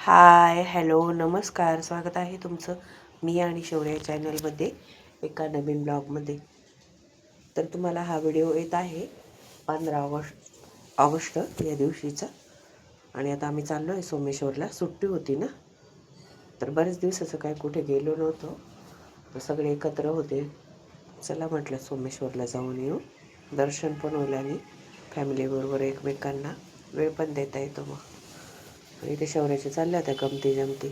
Hi hello नमस्कार, स्वागत आहे तुमचं मी आणि शौर्य चॅनलमध्ये एका नवीन ब्लॉगमध्ये. तर तुम्हाला हा व्हिडिओ येत आहे 15 ऑगस्ट या दिवशीचा. आणि आता आम्ही चाललो आहे सोमेश्वरला. सुट्टी होती ना, तर बरेच दिवसाचं काय कुठे गेलो नव्हतो, तर सगळे एकत्र होते. चला म्हटलं सोमेश्वरला जाऊन येऊ, दर्शन पण होईल आणि फॅमिलीबरोबर एकमेकांना वेळ पण देता येतो. मग इथे शौर्याचे चालल्या होत्या गमती जमती.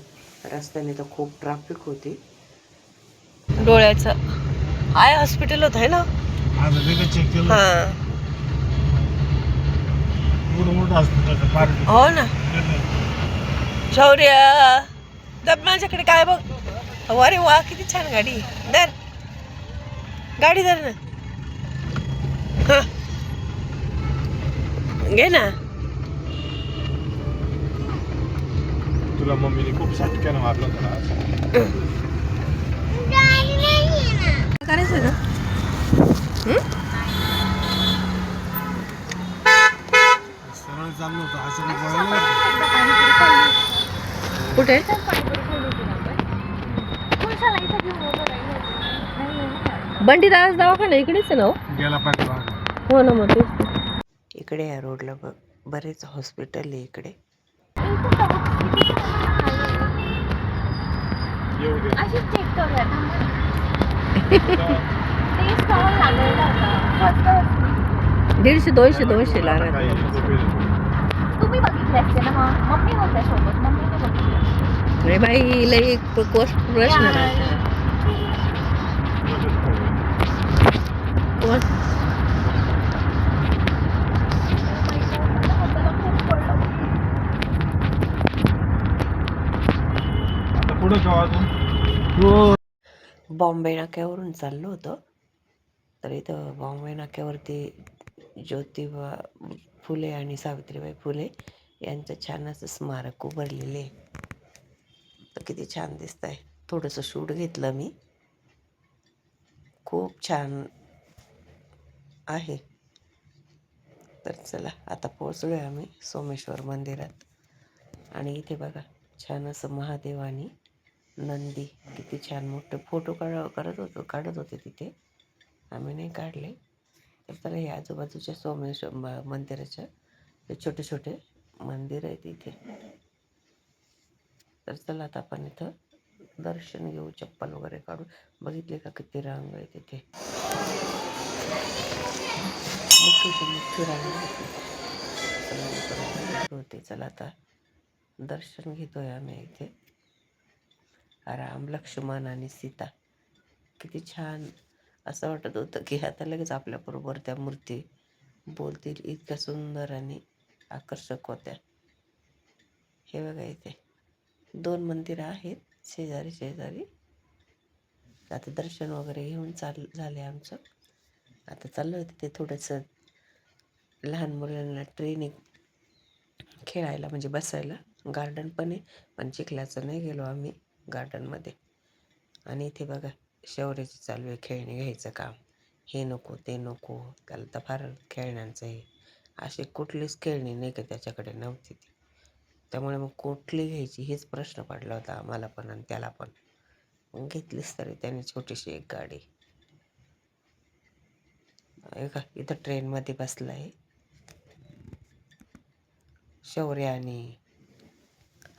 रस्त्याने तर खूप ट्रॅफिक होती. डोळ्याचं आय हॉस्पिटल होत आहे ना. हां हो ना. शौर्य दब माझ्याकडे काय बघ. अरे वा, किती छान गाडी. धर गाडी, धर ना. हां घे ना. तुला मम्मीने खूप सटक्यानं मारलं होतं ना. करायचं ना. सरळ चाललो होतो असं कुठे बंडी दास दवाखाना इकडेच ना. गेला पाहिजे. हो ना. मग इकडे या रोडला बरेच हॉस्पिटल आहे इकडे. दीडशे 200 ला तुम्ही बघितले असते ना. मम्मी होत्या सोबत, मम्मीने बघितलं. नाही बाई, लई प्रश्न राहतो. पुढे बॉम्बे नाक्यावरून चाललो होतो, तर इथं बॉम्बे नाक्यावरती ज्योतिबा फुले आणि सावित्रीबाई फुले यांचं छान असं स्मारक उभारलेले. तर किती छान दिसत आहे. थोडंसं शूट घेतलं मी, खूप छान आहे. तर चला आता पोहोचलो आहे आम्ही सोमेश्वर मंदिरात. आणि इथे बघा छान असं महादेव आणि नंदी, किती छान मोठे फोटो काढत होते तिथे. आम्ही नाही काढले. तर चला हे आजूबाजूच्या सोमेश्वर मंदिराच्या ते छोटे छोटे मंदिर आहेत इथे. तर चला आता आपण इथं दर्शन घेऊ, चप्पल वगैरे काढू. बघितले का किती रांग आहे तिथे. मोठी रांग होते. चला आता दर्शन घेतोय आम्ही इथे. राम लक्ष्मण आणि सीता, किती छान असं वाटत होतं की आता लगेच आपल्याबरोबर त्या मूर्ती बोलतील, इतक्या सुंदर आणि आकर्षक होत्या. हे बघा इथे 2 मंदिरं आहेत शेजारी शेजारी. आता दर्शन वगैरे घेऊन झाले आमचं. आता चाललं होतं तिथे थोडंसं लहान मुलांना ट्रेनिंग खेळायला, म्हणजे बसायला गार्डन पण आहे. पण चिखलाचं नाही गेलो आम्ही गार्डनमध्ये. आणि इथे बघा शौर्याची चालू आहे खेळणी घ्यायचं काम. हे नको ते नको, त्याला तर फार खेळण्यांचं आहे. अशी कुठलीच खेळणी नाही का त्याच्याकडे नव्हती ती. त्यामुळे मग कुठली घ्यायची हेच प्रश्न पडला होता आम्हाला पण आणि त्याला पण. मग घेतलीच तरी त्याने छोटीशी एक गाडी. का इथं ट्रेनमध्ये बसला आहे शौर्य आणि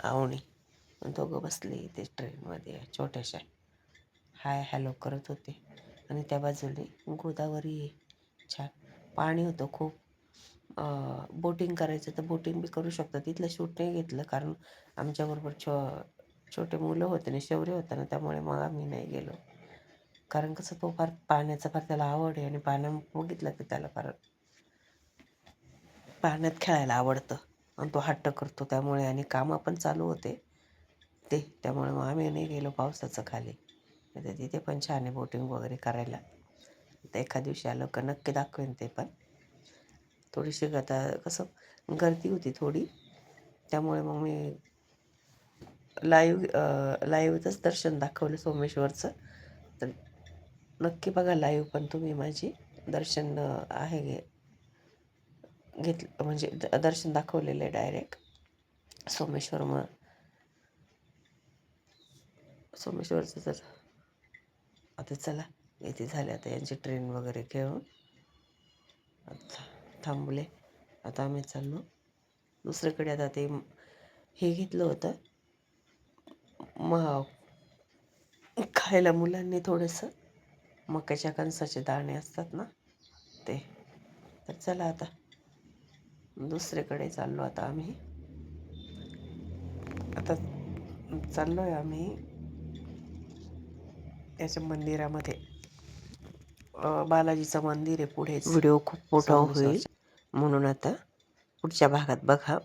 आवणी, दोघं बसले इथे ट्रेनमध्ये छोट्याशा. हाय हॅलो करत होते. आणि त्या बाजूने गोदावरी आहे, छान पाणी होतं खूप. बोटिंग करायचं तर बोटिंग बी करू शकतं. तिथलं शूट नाही घेतलं कारण आमच्याबरोबर छोटे मुलं होते ना, शौर्य होतं ना, त्यामुळे मग आम्ही नाही गेलो. कारण कसं तो फार पाण्याचा फार त्याला आवड आहे आणि पाण्यात बघितलं की त्याला फार पाण्यात खेळायला आवडतं आणि तो हट्ट करतो. त्यामुळे आणि कामं पण चालू होते त्यामुळे मग आम्ही नाही गेलो पावसाचं खाली. तर तिथे पण छान आहे बोटिंग वगैरे करायला. तर एका दिवशी आलं का नक्की दाखवेन ते पण. थोडीशी आता कसं गर्दी होती थोडी, त्यामुळे मग मी लाईव्हच दर्शन दाखवलं सोमेश्वरचं. तर नक्की बघा लाईव्ह पण तुम्ही माझी. दर्शन आहे घेतलं, म्हणजे दर्शन दाखवलेलं आहे डायरेक्ट सोमेश्वर सोमेश्वरचं तर आता चला इथे झाले. आता यांची ट्रेन वगैरे घेऊन आता थांबले. आता आम्ही चाललो दुसरीकडे. आता ते हे घेतलं होतं मग खायला मुलांनी थोडंसं मक्याच्या कणसाचे दाणे असतात ना ते. तर चला आता दुसरीकडे चाललो. आता आम्ही आता चाललो आहे आम्ही याच्या मंदिरामध्ये. बालाजीचं मंदिर आहे पुढे. व्हिडिओ खूप मोठा होईल म्हणून आता पुढच्या भागात बघा.